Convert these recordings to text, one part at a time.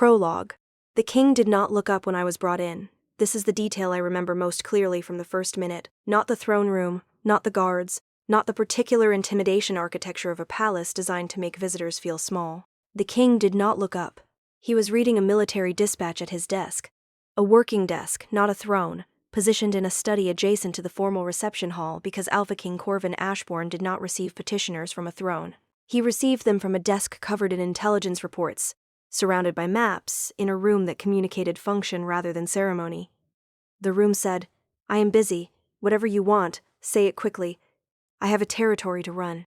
Prologue. The king did not look up when I was brought in. This is the detail I remember most clearly from the first minute. Not the throne room, not the guards, not the particular intimidation architecture of a palace designed to make visitors feel small. The king did not look up. He was reading a military dispatch at his desk. A working desk, not a throne, positioned in a study adjacent to the formal reception hall because Alpha King Corvin Ashbourne did not receive petitioners from a throne. He received them from a desk covered in intelligence reports, surrounded by maps, in a room that communicated function rather than ceremony. The room said, "I am busy. Whatever you want, say it quickly. I have a territory to run."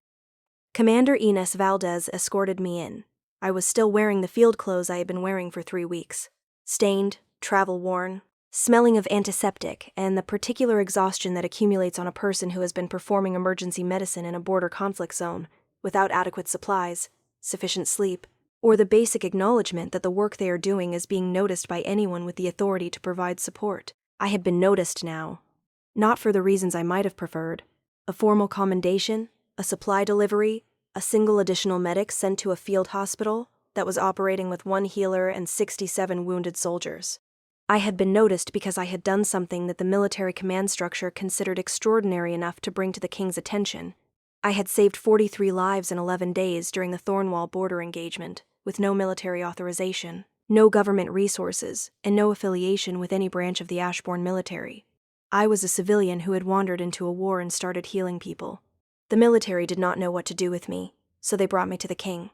Commander Ines Valdez escorted me in. I was still wearing the field clothes I had been wearing for 3 weeks. Stained, travel-worn, smelling of antiseptic and the particular exhaustion that accumulates on a person who has been performing emergency medicine in a border conflict zone, without adequate supplies, sufficient sleep, or the basic acknowledgement that the work they are doing is being noticed by anyone with the authority to provide support. I had been noticed now. Not for the reasons I might have preferred. A formal commendation, a supply delivery, a single additional medic sent to a field hospital that was operating with 1 healer and 67 wounded soldiers. I had been noticed because I had done something that the military command structure considered extraordinary enough to bring to the king's attention. I had saved 43 lives in 11 days during the Thornwall border engagement, with no military authorization, no government resources, and no affiliation with any branch of the Ashbourne military. I was a civilian who had wandered into a war and started healing people. The military did not know what to do with me, so they brought me to the king.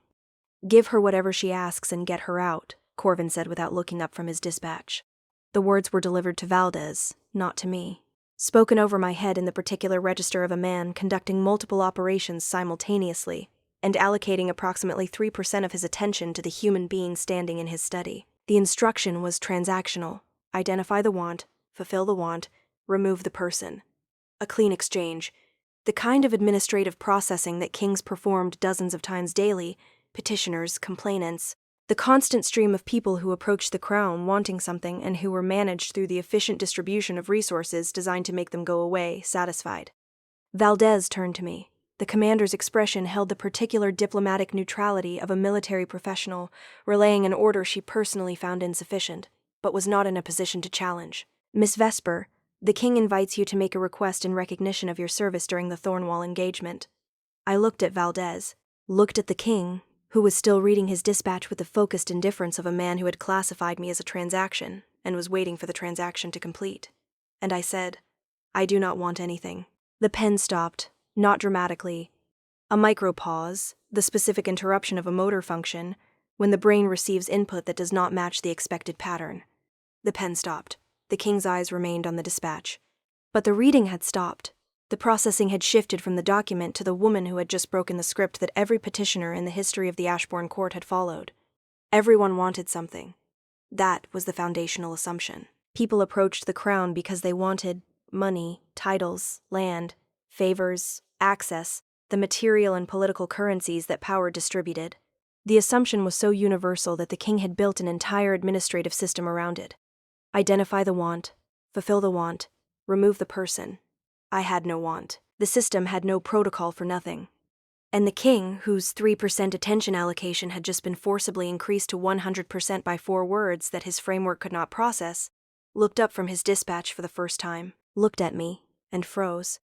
"Give her whatever she asks and get her out," Corvin said without looking up from his dispatch. The words were delivered to Valdez, not to me. Spoken over my head in the particular register of a man conducting multiple operations simultaneously, and allocating approximately 3% of his attention to the human being standing in his study. The instruction was transactional. Identify the want, fulfill the want, remove the person. A clean exchange. The kind of administrative processing that kings performed dozens of times daily, petitioners, complainants, the constant stream of people who approached the crown wanting something and who were managed through the efficient distribution of resources designed to make them go away satisfied. Valdez turned to me. The commander's expression held the particular diplomatic neutrality of a military professional relaying an order she personally found insufficient, but was not in a position to challenge. "Miss Vesper, the king invites you to make a request in recognition of your service during the Thornwall engagement." I looked at Valdez, looked at the king, who was still reading his dispatch with the focused indifference of a man who had classified me as a transaction and was waiting for the transaction to complete. And I said, "I do not want anything." The pen stopped, not dramatically. A micro-pause, the specific interruption of a motor function, when the brain receives input that does not match the expected pattern. The pen stopped. The king's eyes remained on the dispatch. But the reading had stopped. The processing had shifted from the document to the woman who had just broken the script that every petitioner in the history of the Ashbourne court had followed. Everyone wanted something. That was the foundational assumption. People approached the crown because they wanted money, titles, land, favors, access, the material and political currencies that power distributed. The assumption was so universal that the king had built an entire administrative system around it. Identify the want, fulfill the want, remove the person. I had no want. The system had no protocol for nothing. And the king, whose 3% attention allocation had just been forcibly increased to 100% by 4 words that his framework could not process, looked up from his dispatch for the first time, looked at me, and froze.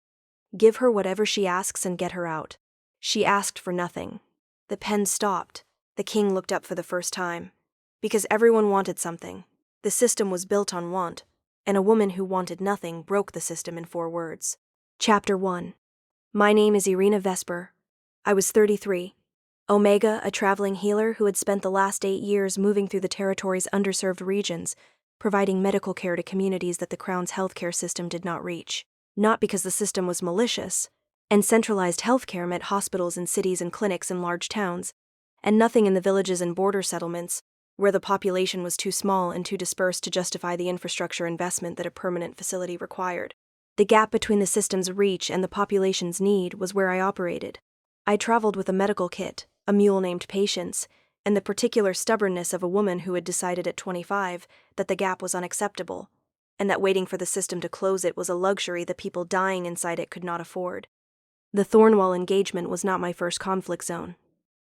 "Give her whatever she asks and get her out." She asked for nothing. The pen stopped. The king looked up for the first time. Because everyone wanted something. The system was built on want, and a woman who wanted nothing broke the system in 4 words. Chapter 1. My name is Irina Vesper. I was 33. Omega, a traveling healer who had spent the last 8 years moving through the territory's underserved regions, providing medical care to communities that the Crown's healthcare system did not reach. Not because the system was malicious, and centralized healthcare meant hospitals in cities and clinics in large towns, and nothing in the villages and border settlements, where the population was too small and too dispersed to justify the infrastructure investment that a permanent facility required. The gap between the system's reach and the population's need was where I operated. I traveled with a medical kit, a mule named Patience, and the particular stubbornness of a woman who had decided at 25 that the gap was unacceptable, and that waiting for the system to close it was a luxury the people dying inside it could not afford. The Thornwall engagement was not my first conflict zone.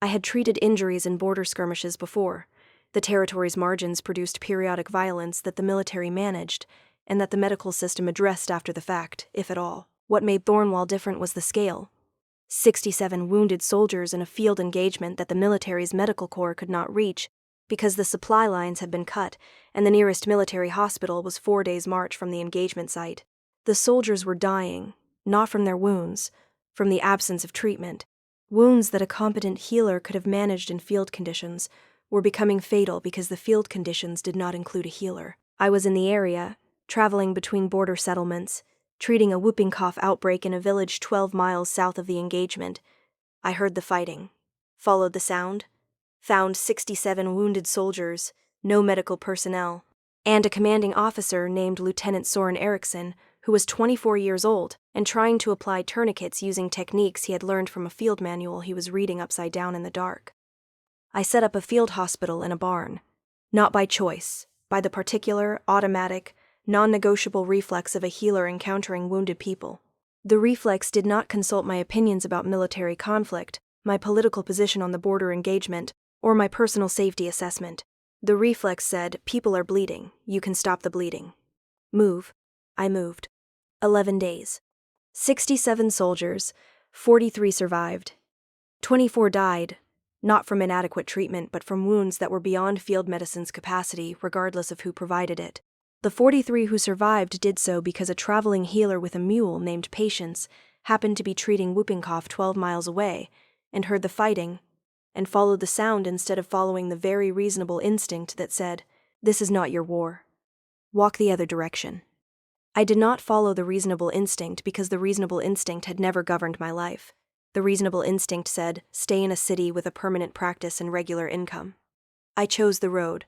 I had treated injuries in border skirmishes before, The territory's margins produced periodic violence that the military managed, and that the medical system addressed after the fact, if at all. What made Thornwall different was the scale. 67 wounded soldiers in a field engagement that the military's medical corps could not reach because the supply lines had been cut and the nearest military hospital was 4 days' march from the engagement site. The soldiers were dying, not from their wounds, from the absence of treatment. Wounds that a competent healer could have managed in field conditions were becoming fatal because the field conditions did not include a healer. I was in the area, traveling between border settlements, treating a whooping cough outbreak in a village 12 miles south of the engagement. I heard the fighting, followed the sound, found 67 wounded soldiers, no medical personnel, and a commanding officer named Lieutenant Soren Eriksson, who was 24 years old and trying to apply tourniquets using techniques he had learned from a field manual he was reading upside down in the dark. I set up a field hospital in a barn, not by choice, by the particular, automatic, non-negotiable reflex of a healer encountering wounded people. The reflex did not consult my opinions about military conflict, my political position on the border engagement, or my personal safety assessment. The reflex said, "People are bleeding. You can stop the bleeding. Move." I moved. 11 days. 67 soldiers, 43 survived. 24 died, not from inadequate treatment but from wounds that were beyond field medicine's capacity, regardless of who provided it. The 43 who survived did so because a traveling healer with a mule named Patience happened to be treating whooping cough 12 miles away and heard the fighting and followed the sound instead of following the very reasonable instinct that said, "This is not your war. Walk the other direction." I did not follow the reasonable instinct because the reasonable instinct had never governed my life. The reasonable instinct said, "Stay in a city with a permanent practice and regular income." I chose the road.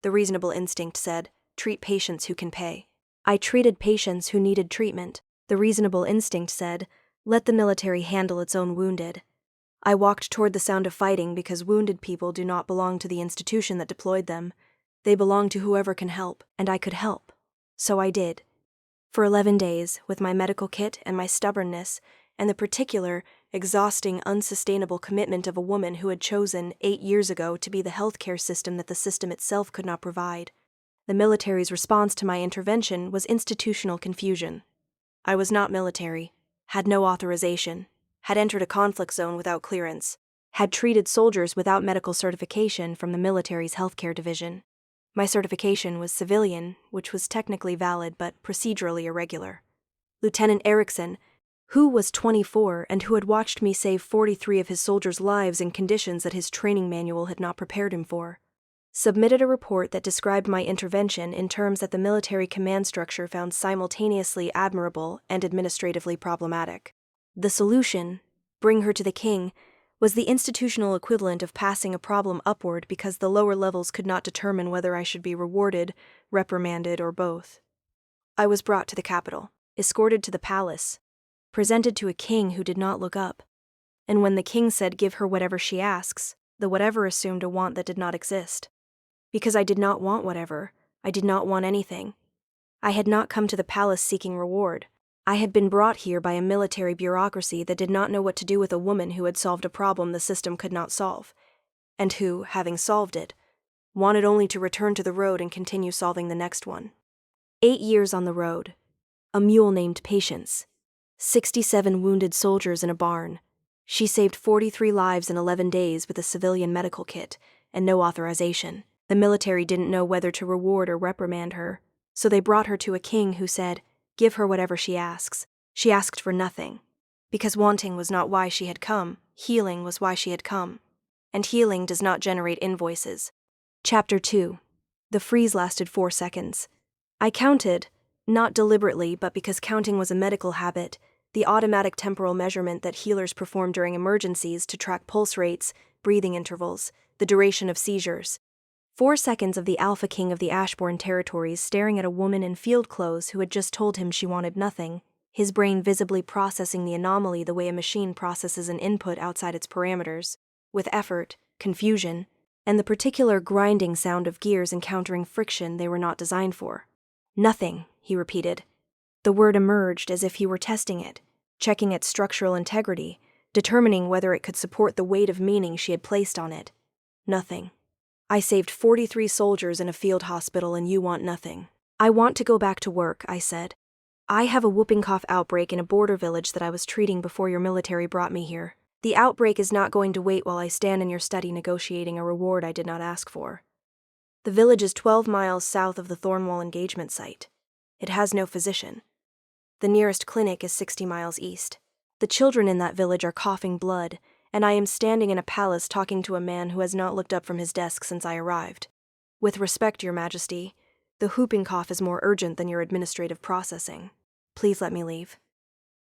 The reasonable instinct said, "Treat patients who can pay." I treated patients who needed treatment. The reasonable instinct said, "Let the military handle its own wounded." I walked toward the sound of fighting because wounded people do not belong to the institution that deployed them. They belong to whoever can help, and I could help. So I did. For 11 days, with my medical kit and my stubbornness, and the particular, exhausting, unsustainable commitment of a woman who had chosen 8 years ago to be the healthcare system that the system itself could not provide. The military's response to my intervention was institutional confusion. I was not military, had no authorization, had entered a conflict zone without clearance, had treated soldiers without medical certification from the military's healthcare division. My certification was civilian, which was technically valid but procedurally irregular. Lieutenant Eriksson, who was 24 and who had watched me save 43 of his soldiers' lives in conditions that his training manual had not prepared him for, submitted a report that described my intervention in terms that the military command structure found simultaneously admirable and administratively problematic. The solution, bring her to the king, was the institutional equivalent of passing a problem upward because the lower levels could not determine whether I should be rewarded, reprimanded, or both. I was brought to the capital, escorted to the palace, presented to a king who did not look up, and when the king said, "Give her whatever she asks," the whatever assumed a want that did not exist. Because I did not want whatever, I did not want anything. I had not come to the palace seeking reward. I had been brought here by a military bureaucracy that did not know what to do with a woman who had solved a problem the system could not solve, and who, having solved it, wanted only to return to the road and continue solving the next one. 8 years on the road, a mule named Patience, 67 wounded soldiers in a barn. She saved 43 lives in 11 days with a civilian medical kit and no authorization. The military didn't know whether to reward or reprimand her, so they brought her to a king who said, "Give her whatever she asks." She asked for nothing, because wanting was not why she had come, healing was why she had come. And healing does not generate invoices. Chapter 2. The freeze lasted 4 seconds. I counted, not deliberately but because counting was a medical habit, the automatic temporal measurement that healers perform during emergencies to track pulse rates, breathing intervals, the duration of seizures. 4 seconds of the Alpha King of the Ashbourne territories staring at a woman in field clothes who had just told him she wanted nothing, his brain visibly processing the anomaly the way a machine processes an input outside its parameters, with effort, confusion, and the particular grinding sound of gears encountering friction they were not designed for. "Nothing," he repeated. The word emerged as if he were testing it, checking its structural integrity, determining whether it could support the weight of meaning she had placed on it. Nothing. I saved 43 soldiers in a field hospital and you want nothing. I want to go back to work, I said. I have a whooping cough outbreak in a border village that I was treating before your military brought me here. The outbreak is not going to wait while I stand in your study negotiating a reward I did not ask for. The village is 12 miles south of the Thornwall engagement site. It has no physician. The nearest clinic is 60 miles east. The children in that village are coughing blood, and I am standing in a palace talking to a man who has not looked up from his desk since I arrived. With respect, Your Majesty, the whooping cough is more urgent than your administrative processing. Please let me leave.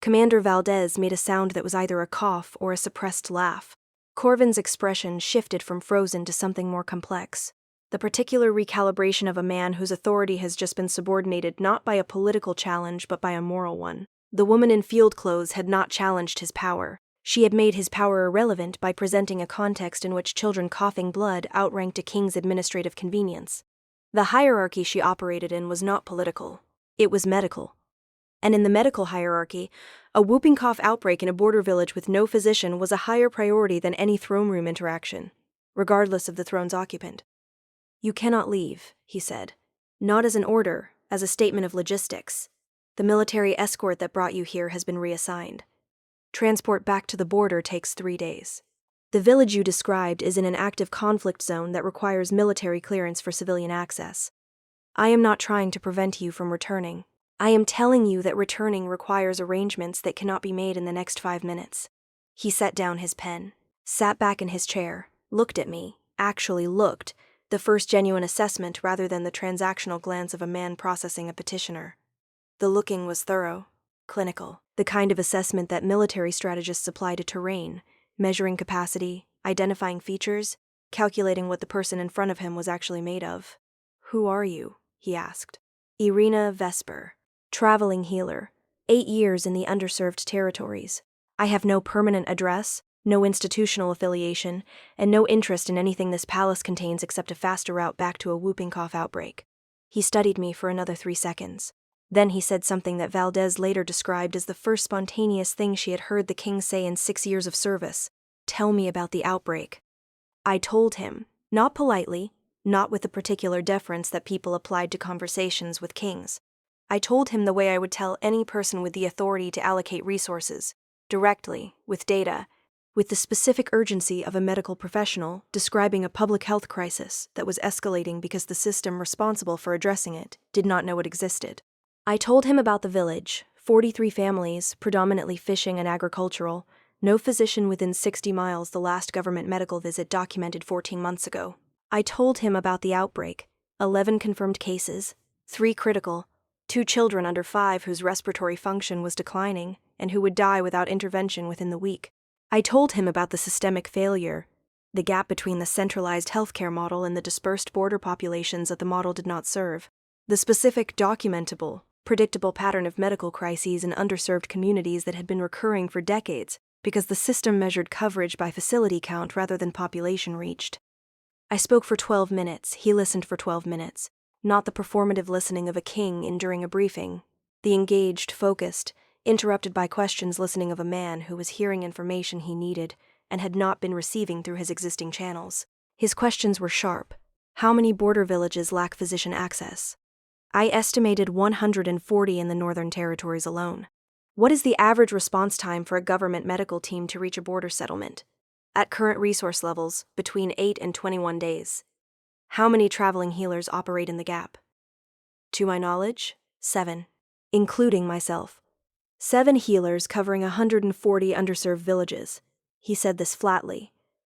Commander Valdez made a sound that was either a cough or a suppressed laugh. Corvin's expression shifted from frozen to something more complex. The particular recalibration of a man whose authority has just been subordinated not by a political challenge but by a moral one. The woman in field clothes had not challenged his power. She had made his power irrelevant by presenting a context in which children coughing blood outranked a king's administrative convenience. The hierarchy she operated in was not political. It was medical. And in the medical hierarchy, a whooping cough outbreak in a border village with no physician was a higher priority than any throne room interaction, regardless of the throne's occupant. You cannot leave, he said. Not as an order, as a statement of logistics. The military escort that brought you here has been reassigned. Transport back to the border takes 3 days. The village you described is in an active conflict zone that requires military clearance for civilian access. I am not trying to prevent you from returning. I am telling you that returning requires arrangements that cannot be made in the next 5 minutes. He set down his pen, sat back in his chair, looked at me, actually looked, the first genuine assessment rather than the transactional glance of a man processing a petitioner. The looking was thorough, clinical, the kind of assessment that military strategists apply to terrain, measuring capacity, identifying features, calculating what the person in front of him was actually made of. Who are you? He asked. Irina Vesper. Traveling healer, 8 years in the underserved territories. I have no permanent address, no institutional affiliation, and no interest in anything this palace contains except a faster route back to a whooping cough outbreak. He studied me for another 3 seconds. Then he said something that Valdez later described as the first spontaneous thing she had heard the king say in 6 years of service. Tell me about the outbreak. I told him, not politely, not with the particular deference that people applied to conversations with kings. I told him the way I would tell any person with the authority to allocate resources, directly, with data, with the specific urgency of a medical professional describing a public health crisis that was escalating because the system responsible for addressing it did not know it existed. I told him about the village, 43 families, predominantly fishing and agricultural, no physician within 60 miles the last government medical visit documented 14 months ago. I told him about the outbreak, 11 confirmed cases, 3 critical, 2 children under 5 whose respiratory function was declining and who would die without intervention within the week. I told him about the systemic failure, the gap between the centralized healthcare model and the dispersed border populations that the model did not serve, the specific documentable, predictable pattern of medical crises in underserved communities that had been recurring for decades because the system measured coverage by facility count rather than population reached. I spoke for 12 minutes, he listened for 12 minutes. Not the performative listening of a king enduring a briefing, the engaged, focused, interrupted by questions listening of a man who was hearing information he needed and had not been receiving through his existing channels. His questions were sharp. How many border villages lack physician access? I estimated 140 in the Northern Territories alone. What is the average response time for a government medical team to reach a border settlement? At current resource levels, between 8 and 21 days. How many traveling healers operate in the gap? To my knowledge, 7, including myself. 7 healers covering 140 underserved villages. He said this flatly,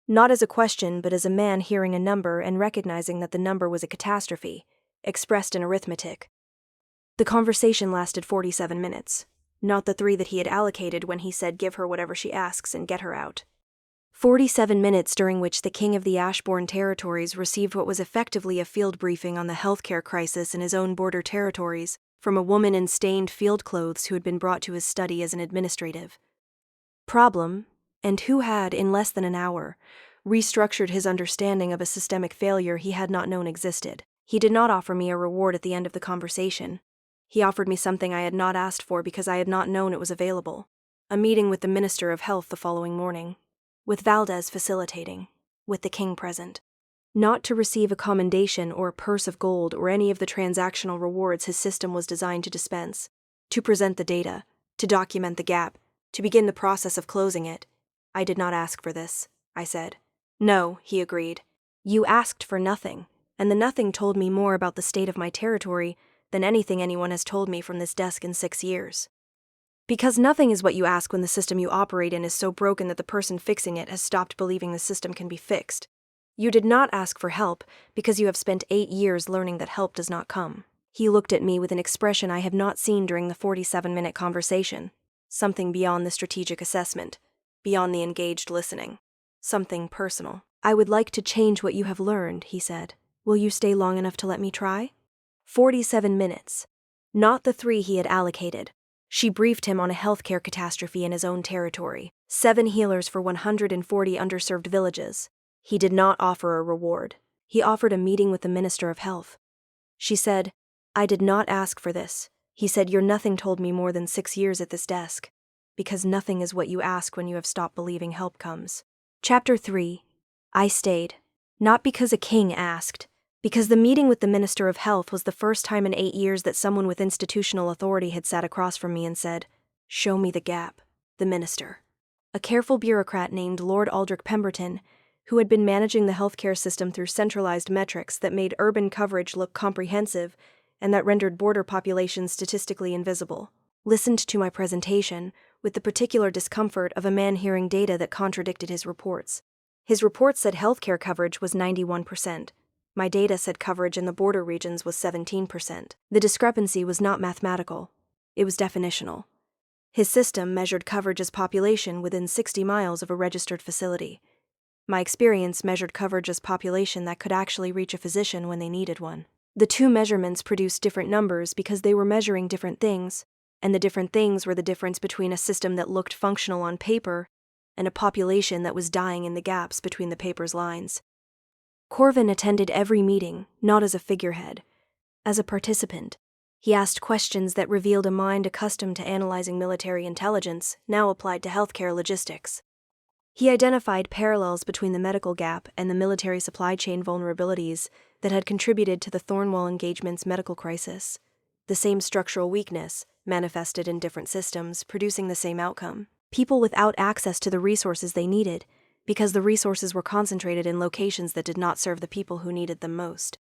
not as a question but as a man hearing a number and recognizing that the number was a catastrophe, expressed in arithmetic. The conversation lasted 47 minutes, not the 3 that he had allocated when he said give her whatever she asks and get her out. 47 minutes during which the king of the Ashbourne territories received what was effectively a field briefing on the healthcare crisis in his own border territories from a woman in stained field clothes who had been brought to his study as an administrative problem, and who had, in less than an hour, restructured his understanding of a systemic failure he had not known existed. He did not offer me a reward at the end of the conversation. He offered me something I had not asked for because I had not known it was available. A meeting with the Minister of Health the following morning. With Valdez facilitating, with the king present. not to receive a commendation or a purse of gold or any of the transactional rewards his system was designed to dispense, to present the data, to document the gap, to begin the process of closing it. I did not ask for this, I said. No, he agreed. You asked for nothing, and the nothing told me more about the state of my territory than anything anyone has told me from this desk in 6 years. Because nothing is what you ask when the system you operate in is so broken that the person fixing it has stopped believing the system can be fixed. You did not ask for help because you have spent 8 years learning that help does not come. He looked at me with an expression I have not seen during the 47-minute conversation. Something beyond the strategic assessment, beyond the engaged listening. Something personal. I would like to change what you have learned, he said. Will you stay long enough to let me try? 47 minutes. Not the 3 he had allocated. She briefed him on a healthcare catastrophe in his own territory. 7 healers for 140 underserved villages. He did not offer a reward. He offered a meeting with the Minister of Health. She said, I did not ask for this. He said, your nothing told me more than 6 years at this desk. Because nothing is what you ask when you have stopped believing help comes. Chapter 3. I stayed. Not because a king asked. Because the meeting with the Minister of Health was the first time in 8 years that someone with institutional authority had sat across from me and said, show me the gap. The minister. A careful bureaucrat named Lord Aldrich Pemberton, who had been managing the healthcare system through centralized metrics that made urban coverage look comprehensive and that rendered border populations statistically invisible, listened to my presentation with the particular discomfort of a man hearing data that contradicted his reports. His report said healthcare coverage was 91%. My data said coverage in the border regions was 17%. The discrepancy was not mathematical. It was definitional. His system measured coverage as population within 60 miles of a registered facility. My experience measured coverage as population that could actually reach a physician when they needed one. The 2 measurements produced different numbers because they were measuring different things, and the different things were the difference between a system that looked functional on paper and a population that was dying in the gaps between the paper's lines. Corvin attended every meeting, not as a figurehead, as a participant. He asked questions that revealed a mind accustomed to analyzing military intelligence, now applied to healthcare logistics. He identified parallels between the medical gap and the military supply chain vulnerabilities that had contributed to the Thornwall engagement's medical crisis. The same structural weakness, manifested in different systems, producing the same outcome. People without access to the resources they needed, because the resources were concentrated in locations that did not serve the people who needed them most.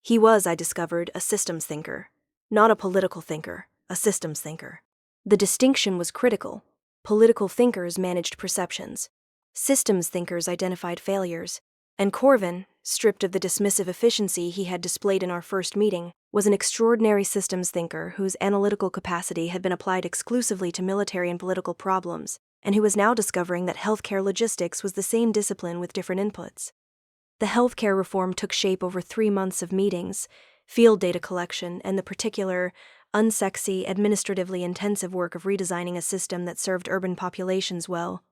He was, I discovered, a systems thinker. Not a political thinker, a systems thinker. The distinction was critical. Political thinkers managed perceptions. Systems thinkers identified failures. And Corvin, stripped of the dismissive efficiency he had displayed in our first meeting, was an extraordinary systems thinker whose analytical capacity had been applied exclusively to military and political problems, and who was now discovering that healthcare logistics was the same discipline with different inputs. The healthcare reform took shape over 3 months of meetings, field data collection, and the particular, unsexy, administratively intensive work of redesigning a system that served urban populations well,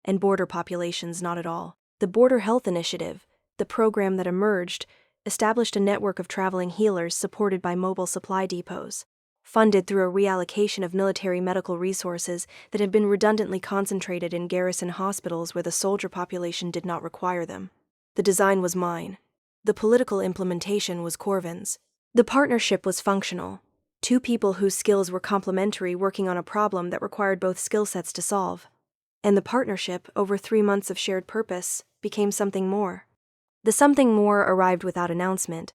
and border populations not at all. The Border Health Initiative, the program that emerged, established a network of traveling healers supported by mobile supply depots, funded through a reallocation of military medical resources that had been redundantly concentrated in garrison hospitals where the soldier population did not require them. The design was mine. The political implementation was Corvin's. The partnership was functional. 2 people whose skills were complementary working on a problem that required both skill sets to solve. And the partnership, over 3 months of shared purpose, became something more. The something more arrived without announcement.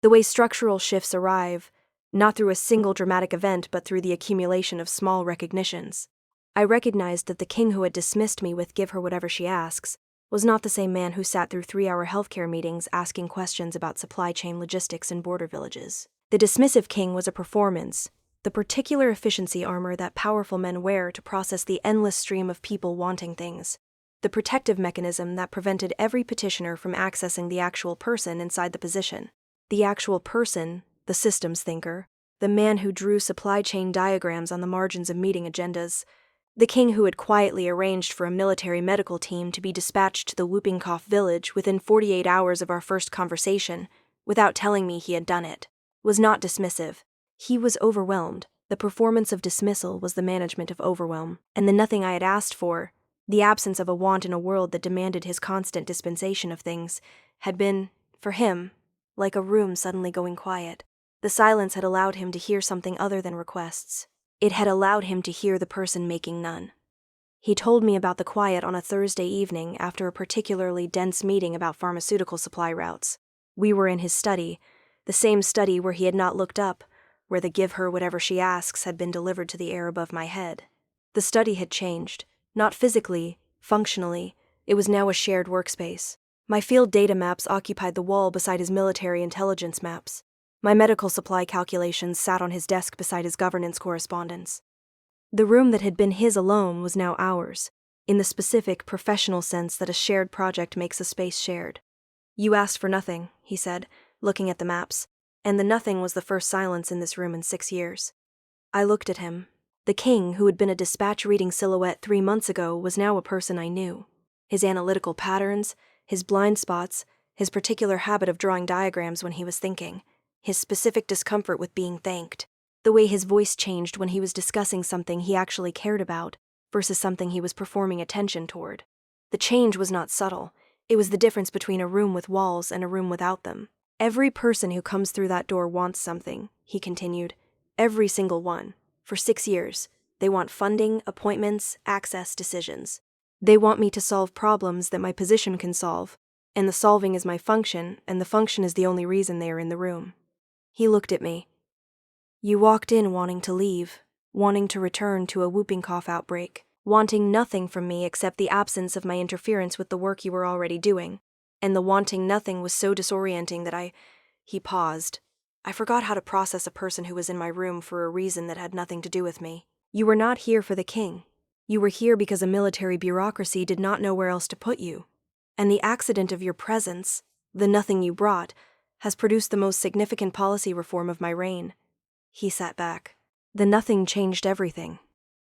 The way structural shifts arrive, not through a single dramatic event but through the accumulation of small recognitions. I recognized that the king who had dismissed me with "give her whatever she asks" was not the same man who sat through 3-hour healthcare meetings asking questions about supply chain logistics in border villages. The dismissive king was a performance, the particular efficiency armor that powerful men wear to process the endless stream of people wanting things. The protective mechanism that prevented every petitioner from accessing the actual person inside the position. The actual person, the systems thinker, the man who drew supply chain diagrams on the margins of meeting agendas, the king who had quietly arranged for a military medical team to be dispatched to the Whooping Cough village within 48 hours of our first conversation, without telling me he had done it, was not dismissive. He was overwhelmed. The performance of dismissal was the management of overwhelm, and the nothing I had asked for, the absence of a want in a world that demanded his constant dispensation of things, had been, For him, like a room suddenly going quiet, the silence had allowed him to hear something other than requests. It had allowed him to hear the person making none. He told me about the quiet on a Thursday evening after a particularly dense meeting about pharmaceutical supply routes. We were in his study, the same study where he had not looked up, where the give her whatever she asks had been delivered to the air above my head. The study had changed, not physically, functionally. It was now a shared workspace. My field data maps occupied the wall beside his military intelligence maps. My medical supply calculations sat on his desk beside his governance correspondence. The room that had been his alone was now ours, in the specific professional sense that a shared project makes a space shared. "You asked for nothing," he said, looking at the maps, and the nothing was the first silence in this room in 6 years. I looked at him. The king, who had been a dispatch-reading silhouette 3 months ago, was now a person I knew. His analytical patterns, his blind spots, his particular habit of drawing diagrams when he was thinking, his specific discomfort with being thanked, the way his voice changed when he was discussing something he actually cared about versus something he was performing attention toward. The change was not subtle. It was the difference between a room with walls and a room without them. "Every person who comes through that door wants something," he continued. "Every single one. For 6 years. They want funding, appointments, access, decisions. They want me to solve problems that my position can solve, and the solving is my function, and the function is the only reason they are in the room." He looked at me. "You walked in wanting to leave, wanting to return to a whooping cough outbreak, wanting nothing from me except the absence of my interference with the work you were already doing, and the wanting nothing was so disorienting that He paused. "I forgot how to process a person who was in my room for a reason that had nothing to do with me. You were not here for the king. You were here because a military bureaucracy did not know where else to put you. And the accident of your presence, the nothing you brought, has produced the most significant policy reform of my reign." He sat back. The nothing changed everything.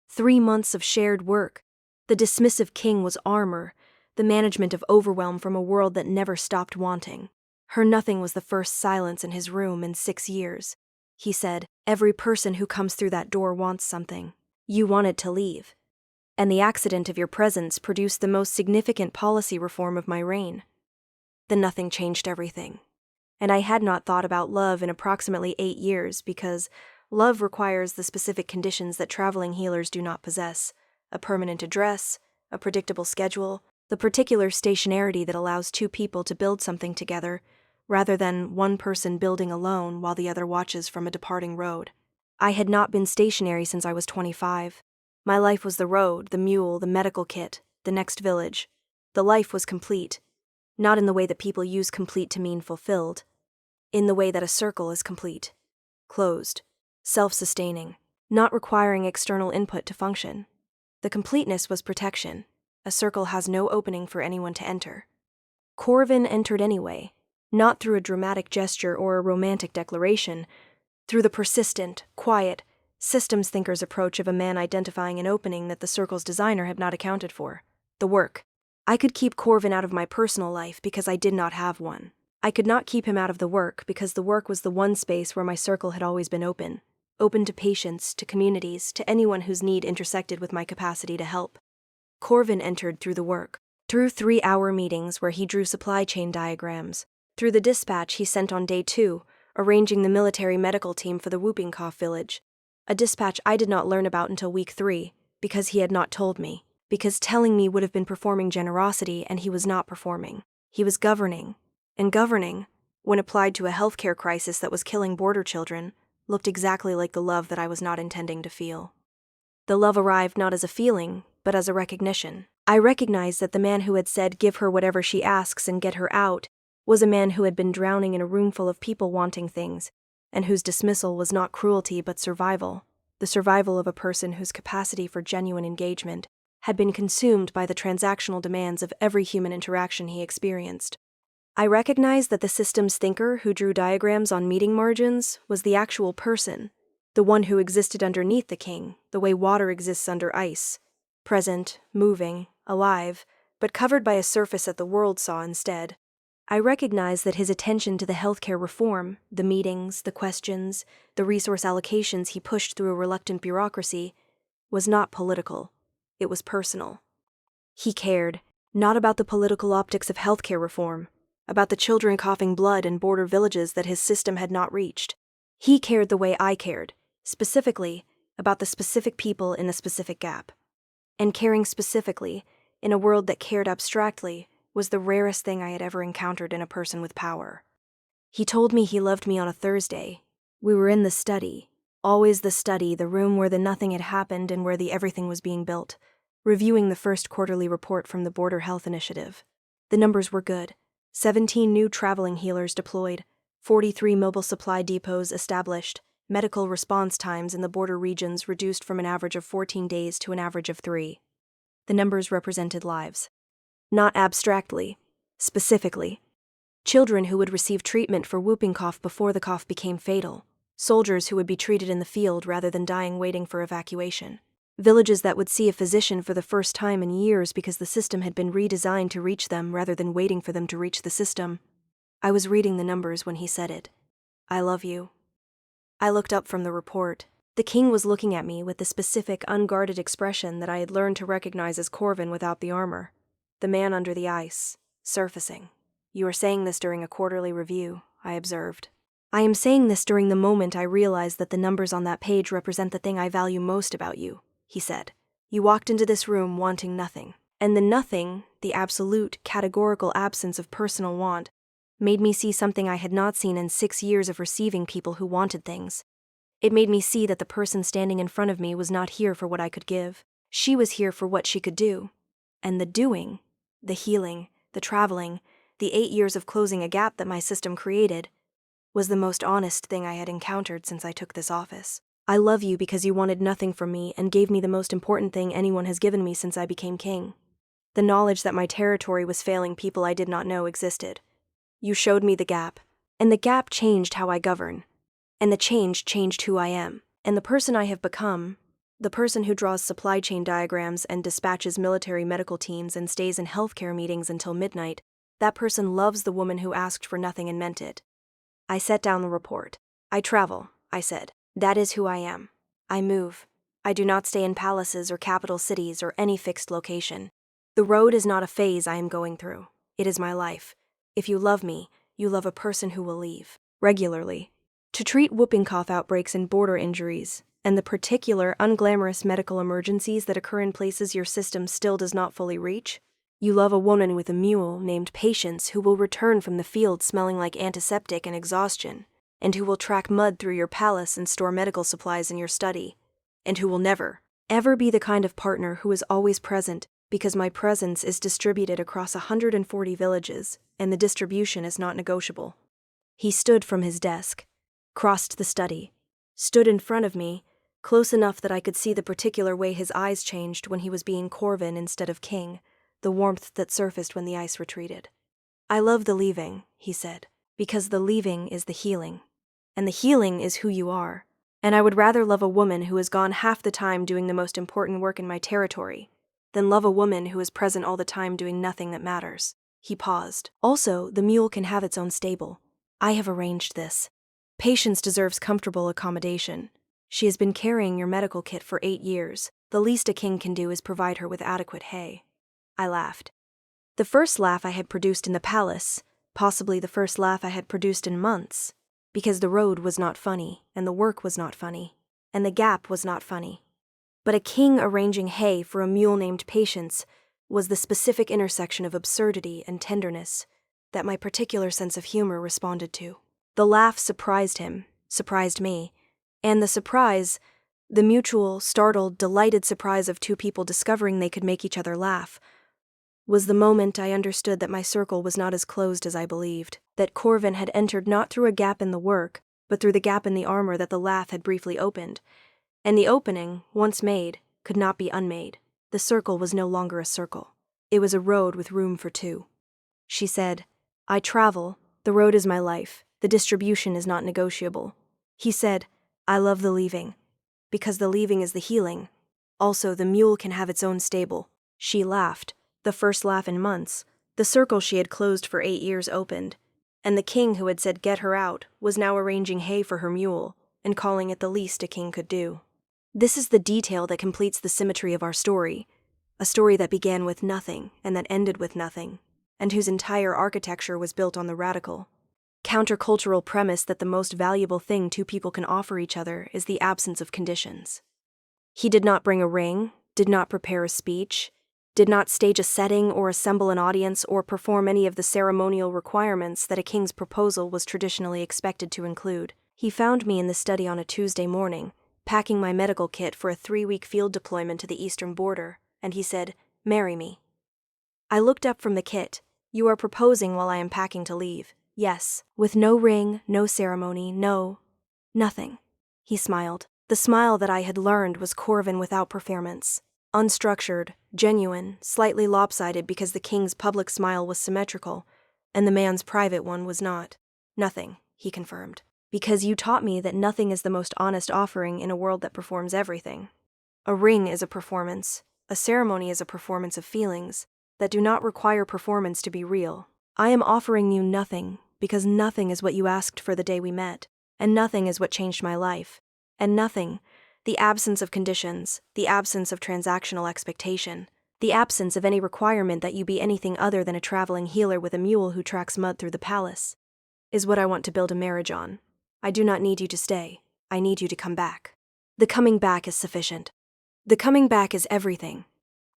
3 months of shared work. The dismissive king was armor, the management of overwhelm from a world that never stopped wanting. Her nothing was the first silence in his room in 6 years. He said, "Every person who comes through that door wants something. You wanted to leave. And the accident of your presence produced the most significant policy reform of my reign." The nothing changed everything. And I had not thought about love in approximately 8 years because love requires the specific conditions that traveling healers do not possess: a permanent address, a predictable schedule, the particular stationarity that allows 2 people to build something together, rather than one person building alone while the other watches from a departing road. I had not been stationary since I was 25. My life was the road, the mule, the medical kit, the next village. The life was complete, not in the way that people use complete to mean fulfilled, in the way that a circle is complete, closed, self-sustaining, not requiring external input to function. The completeness was protection. A circle has no opening for anyone to enter. Corvin entered anyway, not through a dramatic gesture or a romantic declaration, through the persistent, quiet, systems thinker's approach of a man identifying an opening that the circle's designer had not accounted for: the work. I could keep Corvin out of my personal life because I did not have one. I could not keep him out of the work because the work was the one space where my circle had always been open to patients, to communities, to anyone whose need intersected with my capacity to help. Corvin entered through the work, through 3-hour meetings where he drew supply chain diagrams, through the dispatch he sent on day 2, arranging the military medical team for the whooping cough village, a dispatch I did not learn about until week 3, because he had not told me, because telling me would have been performing generosity and he was not performing. He was governing, and governing, when applied to a healthcare crisis that was killing border children, looked exactly like the love that I was not intending to feel. The love arrived not as a feeling, but as a recognition. I recognized that the man who had said, "Give her whatever she asks and get her out," was a man who had been drowning in a room full of people wanting things, and whose dismissal was not cruelty but survival, the survival of a person whose capacity for genuine engagement had been consumed by the transactional demands of every human interaction he experienced. I recognized that the systems thinker who drew diagrams on meeting margins was the actual person, the one who existed underneath the king, the way water exists under ice, present, moving, alive, but covered by a surface that the world saw instead. I recognized that his attention to the healthcare reform, the meetings, the questions, the resource allocations he pushed through a reluctant bureaucracy, was not political. It was personal. He cared, not about the political optics of healthcare reform, about the children coughing blood in border villages that his system had not reached. He cared the way I cared, specifically about the specific people in a specific gap. And caring specifically, in a world that cared abstractly, was the rarest thing I had ever encountered in a person with power. He told me he loved me on a Thursday. We were in the study, always the study, the room where the nothing had happened and where the everything was being built, reviewing the first quarterly report from the Border Health Initiative. The numbers were good. 17 new traveling healers deployed, 43 mobile supply depots established, medical response times in the border regions reduced from an average of 14 days to an average of 3. The numbers represented lives. Not abstractly, specifically. Children who would receive treatment for whooping cough before the cough became fatal. Soldiers who would be treated in the field rather than dying waiting for evacuation. Villages that would see a physician for the first time in years because the system had been redesigned to reach them rather than waiting for them to reach the system. I was reading the numbers when he said it. I love you. I looked up from the report. The king was looking at me with the specific, unguarded expression that I had learned to recognize as Corvin without the armor. The man under the ice, surfacing. You are saying this during a quarterly review, I observed. I am saying this during the moment I realize that the numbers on that page represent the thing I value most about you, he said. You walked into this room wanting nothing. And the nothing, the absolute, categorical absence of personal want, made me see something I had not seen in 6 years of receiving people who wanted things. It made me see that the person standing in front of me was not here for what I could give. She was here for what she could do. And the doing, the healing, the traveling, the 8 years of closing a gap that my system created, was the most honest thing I had encountered since I took this office. I love you because you wanted nothing from me and gave me the most important thing anyone has given me since I became king. The knowledge that my territory was failing people I did not know existed. You showed me the gap, and the gap changed how I govern, and the change changed who I am, and the person I have become, the person who draws supply chain diagrams and dispatches military medical teams and stays in healthcare meetings until midnight, that person loves the woman who asked for nothing and meant it. I set down the report. I travel, I said. That is who I am. I move. I do not stay in palaces or capital cities or any fixed location. The road is not a phase I am going through. It is my life. If you love me, you love a person who will leave. Regularly. To treat whooping cough outbreaks and border injuries, and the particular, unglamorous medical emergencies that occur in places your system still does not fully reach, you love a woman with a mule named Patience who will return from the field smelling like antiseptic and exhaustion, and who will track mud through your palace and store medical supplies in your study, and who will never, ever be the kind of partner who is always present because my presence is distributed across 140 villages, and the distribution is not negotiable. He stood from his desk, crossed the study, stood in front of me, close enough that I could see the particular way his eyes changed when he was being Corvin instead of king, the warmth that surfaced when the ice retreated. I love the leaving, he said, because the leaving is the healing, and the healing is who you are, and I would rather love a woman who has gone half the time doing the most important work in my territory than love a woman who is present all the time doing nothing that matters. He paused. Also, the mule can have its own stable. I have arranged this. Patience deserves comfortable accommodation. She has been carrying your medical kit for 8 years. The least a king can do is provide her with adequate hay. I laughed. The first laugh I had produced in the palace, possibly the first laugh I had produced in months, because the road was not funny, and the work was not funny, and the gap was not funny. But a king arranging hay for a mule named Patience was the specific intersection of absurdity and tenderness that my particular sense of humor responded to. The laugh surprised him, surprised me, and the surprise, the mutual, startled, delighted surprise of two people discovering they could make each other laugh, was the moment I understood that my circle was not as closed as I believed, that Corvin had entered not through a gap in the work, but through the gap in the armor that the laugh had briefly opened. And the opening, once made, could not be unmade. The circle was no longer a circle. It was a road with room for two. She said, I travel, the road is my life, the distribution is not negotiable. He said, I love the leaving, because the leaving is the healing. Also, the mule can have its own stable. She laughed, the first laugh in months. The circle she had closed for 8 years opened, and the king who had said get her out was now arranging hay for her mule and calling it the least a king could do. This is the detail that completes the symmetry of our story, a story that began with nothing and that ended with nothing, and whose entire architecture was built on the radical, countercultural premise that the most valuable thing two people can offer each other is the absence of conditions. He did not bring a ring, did not prepare a speech, did not stage a setting or assemble an audience or perform any of the ceremonial requirements that a king's proposal was traditionally expected to include. He found me in the study on a Tuesday morning, packing my medical kit for a 3-week field deployment to the eastern border, and he said, "Marry me." I looked up from the kit. "You are proposing while I am packing to leave." "Yes, with no ring, no ceremony, nothing." He smiled. The smile that I had learned was Corvin without performance. Unstructured, genuine, slightly lopsided because the king's public smile was symmetrical, and the man's private one was not. "Nothing," he confirmed. "Because you taught me that nothing is the most honest offering in a world that performs everything. A ring is a performance. A ceremony is a performance of feelings that do not require performance to be real. I am offering you nothing, because nothing is what you asked for the day we met, and nothing is what changed my life. And nothing, the absence of conditions, the absence of transactional expectation, the absence of any requirement that you be anything other than a traveling healer with a mule who tracks mud through the palace, is what I want to build a marriage on. I do not need you to stay. I need you to come back. The coming back is sufficient. The coming back is everything."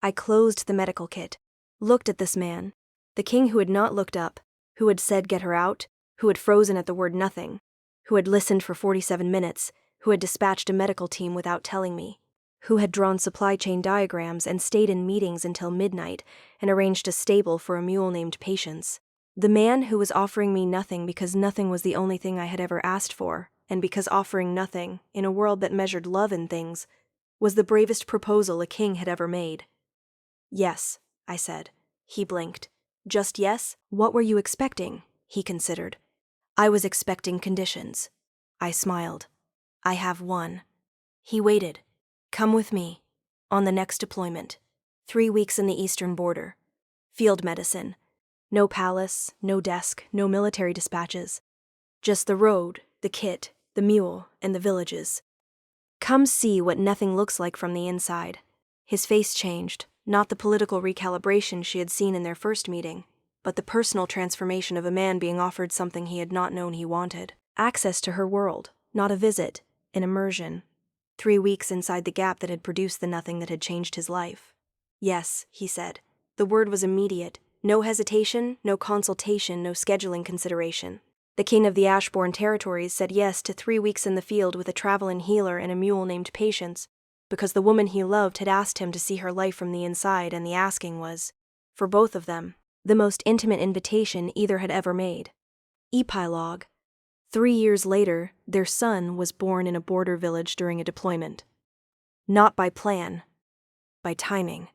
I closed the medical kit, looked at this man, the king who had not looked up, who had said get her out, who had frozen at the word nothing, who had listened for 47 minutes, who had dispatched a medical team without telling me, who had drawn supply chain diagrams and stayed in meetings until midnight and arranged a stable for a mule named Patience. The man who was offering me nothing because nothing was the only thing I had ever asked for, and because offering nothing, in a world that measured love in things, was the bravest proposal a king had ever made. "Yes," I said. He blinked. "Just yes? What were you expecting?" He considered. "I was expecting conditions." I smiled. "I have one." He waited. "Come with me. On the next deployment. 3 weeks in the eastern border. Field medicine. No palace, no desk, no military dispatches. Just the road, the kit, the mule, and the villages. Come see what nothing looks like from the inside." His face changed, not the political recalibration she had seen in their first meeting, but the personal transformation of a man being offered something he had not known he wanted. Access to her world, not a visit, an immersion. 3 weeks inside the gap that had produced the nothing that had changed his life. "Yes," he said. The word was immediate. No hesitation, no consultation, no scheduling consideration. The king of the Ashbourne territories said yes to 3 weeks in the field with a traveling healer and a mule named Patience, because the woman he loved had asked him to see her life from the inside, and the asking was, for both of them, the most intimate invitation either had ever made. Epilogue. 3 years later, their son was born in a border village during a deployment. Not by plan, by timing.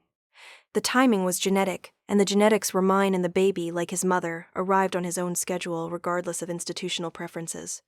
The timing was genetic, and the genetics were mine, and the baby, like his mother, arrived on his own schedule regardless of institutional preferences.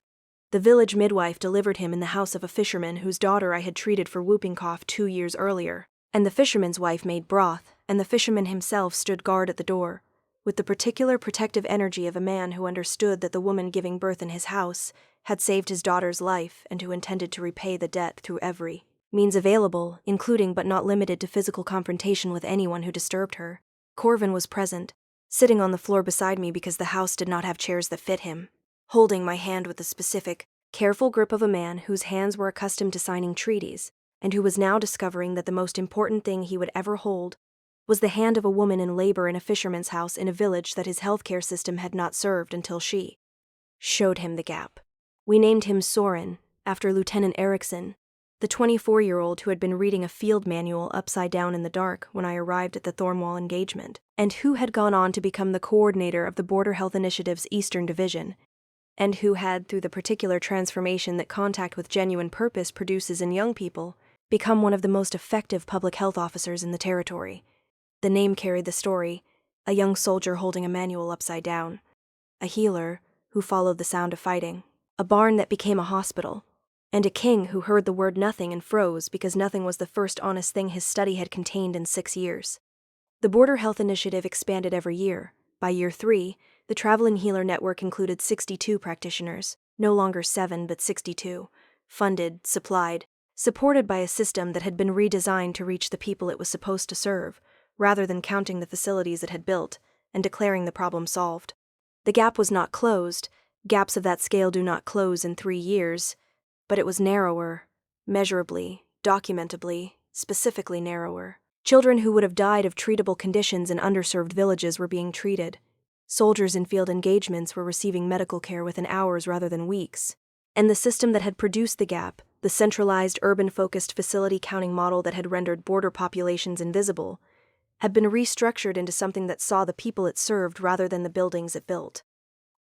The village midwife delivered him in the house of a fisherman whose daughter I had treated for whooping cough 2 years earlier, and the fisherman's wife made broth, and the fisherman himself stood guard at the door, with the particular protective energy of a man who understood that the woman giving birth in his house had saved his daughter's life and who intended to repay the debt through every means available, including but not limited to physical confrontation with anyone who disturbed her. Corvin was present, sitting on the floor beside me because the house did not have chairs that fit him, holding my hand with the specific, careful grip of a man whose hands were accustomed to signing treaties, and who was now discovering that the most important thing he would ever hold was the hand of a woman in labor in a fisherman's house in a village that his healthcare system had not served until she showed him the gap. We named him Soren, after Lieutenant Erickson, the 24-year-old who had been reading a field manual upside down in the dark when I arrived at the Thornwall engagement, and who had gone on to become the coordinator of the Border Health Initiative's Eastern Division, and who had, through the particular transformation that contact with genuine purpose produces in young people, become one of the most effective public health officers in the territory. The name carried the story, a young soldier holding a manual upside down, a healer who followed the sound of fighting, a barn that became a hospital, and a king who heard the word nothing and froze because nothing was the first honest thing his study had contained in 6 years. The Border Health Initiative expanded every year. By year 3, the Traveling Healer Network included 62 practitioners, no longer 7 but 62, funded, supplied, supported by a system that had been redesigned to reach the people it was supposed to serve, rather than counting the facilities it had built, and declaring the problem solved. The gap was not closed. Gaps of that scale do not close in 3 years, but it was narrower, measurably, documentably, specifically narrower. Children who would have died of treatable conditions in underserved villages were being treated. Soldiers in field engagements were receiving medical care within hours rather than weeks. And the system that had produced the gap, the centralized urban-focused facility counting model that had rendered border populations invisible, had been restructured into something that saw the people it served rather than the buildings it built.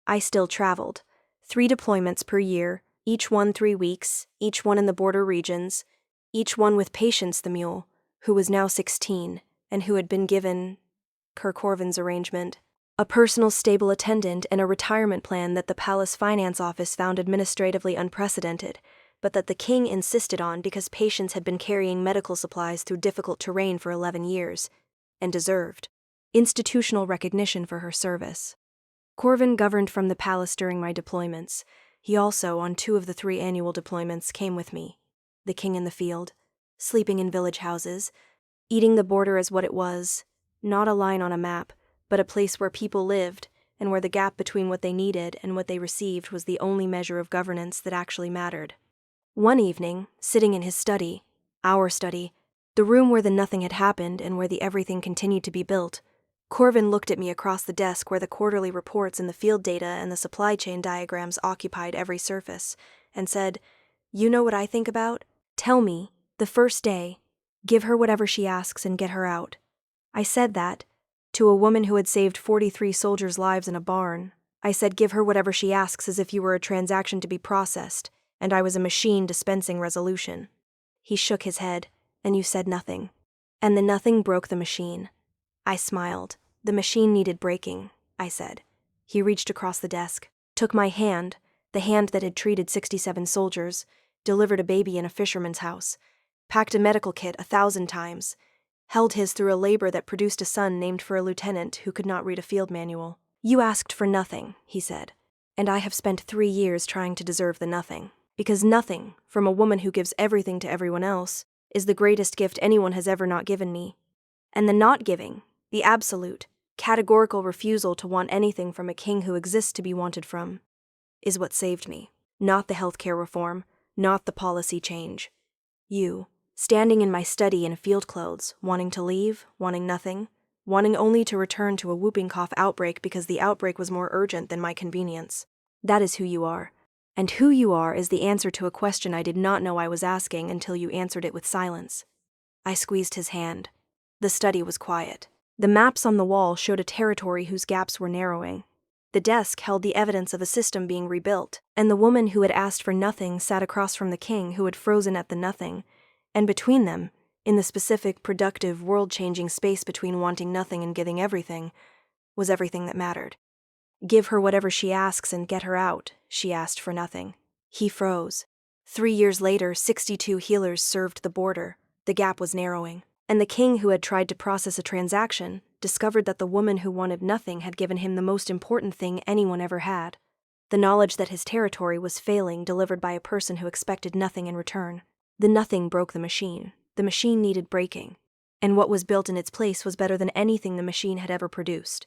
I still traveled. 3 deployments per year, each one 3 weeks, each one in the border regions, each one with Patience the mule, who was now 16, and who had been given, Corvin's arrangement, a personal stable attendant and a retirement plan that the palace finance office found administratively unprecedented, but that the king insisted on because Patience had been carrying medical supplies through difficult terrain for 11 years, and deserved institutional recognition for her service. Corvin governed from the palace during my deployments. He also, on 2 of the 3 annual deployments, came with me. The king in the field, sleeping in village houses, eating the border as what it was, not a line on a map, but a place where people lived, and where the gap between what they needed and what they received was the only measure of governance that actually mattered. One evening, sitting in his study, our study, the room where the nothing had happened and where the everything continued to be built, Corvin looked at me across the desk where the quarterly reports and the field data and the supply chain diagrams occupied every surface, and said, "You know what I think about? Tell me, the first day, give her whatever she asks and get her out." I said that. To a woman who had saved 43 soldiers' lives in a barn, I said give her whatever she asks as if you were a transaction to be processed, and I was a machine dispensing resolution. He shook his head, and you said nothing. And the nothing broke the machine. I smiled. The machine needed breaking, I said. He reached across the desk, took my hand, the hand that had treated 67 soldiers, delivered a baby in a fisherman's house, packed a medical kit 1,000 times, held his through a labor that produced a son named for a lieutenant who could not read a field manual. "You asked for nothing," he said, "and I have spent 3 years trying to deserve the nothing. Because nothing, from a woman who gives everything to everyone else, is the greatest gift anyone has ever not given me. And the not giving, the absolute, categorical refusal to want anything from a king who exists to be wanted from, is what saved me. Not the healthcare reform, not the policy change. You, standing in my study in field clothes, wanting to leave, wanting nothing, wanting only to return to a whooping cough outbreak because the outbreak was more urgent than my convenience. That is who you are. And who you are is the answer to a question I did not know I was asking until you answered it with silence." I squeezed his hand. The study was quiet. The maps on the wall showed a territory whose gaps were narrowing. The desk held the evidence of a system being rebuilt, and the woman who had asked for nothing sat across from the king who had frozen at the nothing, and between them, in the specific, productive, world-changing space between wanting nothing and giving everything, was everything that mattered. "Give her whatever she asks and get her out," she asked for nothing. He froze. 3 years later, 62 healers served the border. The gap was narrowing. And the king who had tried to process a transaction discovered that the woman who wanted nothing had given him the most important thing anyone ever had, the knowledge that his territory was failing delivered by a person who expected nothing in return. The nothing broke the machine. The machine needed breaking. And what was built in its place was better than anything the machine had ever produced.